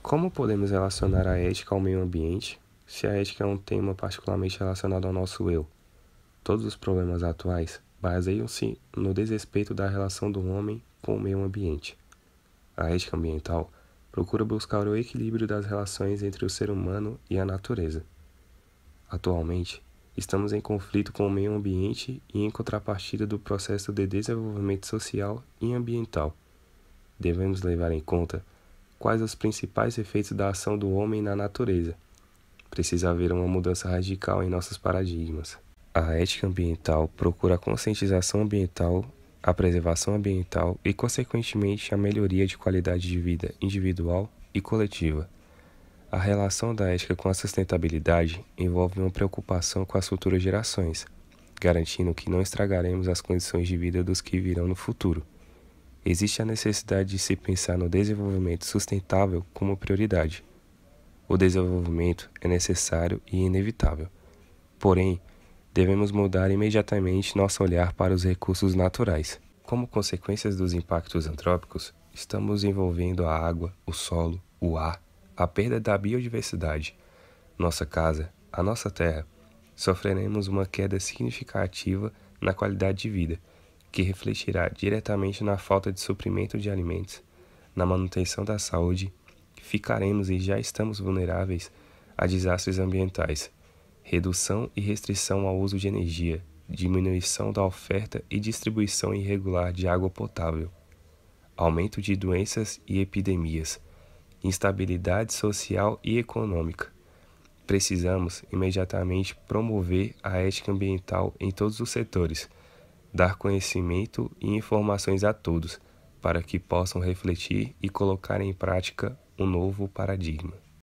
Como podemos relacionar a ética ao meio ambiente, se a ética é um tema particularmente relacionado ao nosso eu? Todos os problemas atuais baseiam-se no desrespeito da relação do homem com o meio ambiente. A ética ambiental procura buscar o equilíbrio das relações entre o ser humano e a natureza. Atualmente, estamos em conflito com o meio ambiente e em contrapartida do processo de desenvolvimento social e ambiental. Devemos levar em conta quais os principais efeitos da ação do homem na natureza. Precisa haver uma mudança radical em nossos paradigmas. A ética ambiental procura a conscientização ambiental, a preservação ambiental e, consequentemente, a melhoria de qualidade de vida individual e coletiva. A relação da ética com a sustentabilidade envolve uma preocupação com as futuras gerações, garantindo que não estragaremos as condições de vida dos que virão no futuro. Existe a necessidade de se pensar no desenvolvimento sustentável como prioridade. O desenvolvimento é necessário e inevitável. Porém, devemos mudar imediatamente nosso olhar para os recursos naturais. Como consequências dos impactos antrópicos, estamos envolvendo a água, o solo, o ar, a perda da biodiversidade. Nossa casa, a nossa terra, sofreremos uma queda significativa na qualidade de vida, que refletirá diretamente na falta de suprimento de alimentos, na manutenção da saúde. Ficaremos e já estamos vulneráveis a desastres ambientais, redução e restrição ao uso de energia, diminuição da oferta e distribuição irregular de água potável, aumento de doenças e epidemias, instabilidade social e econômica. Precisamos imediatamente promover a ética ambiental em todos os setores, dar conhecimento e informações a todos, para que possam refletir e colocar em prática um novo paradigma.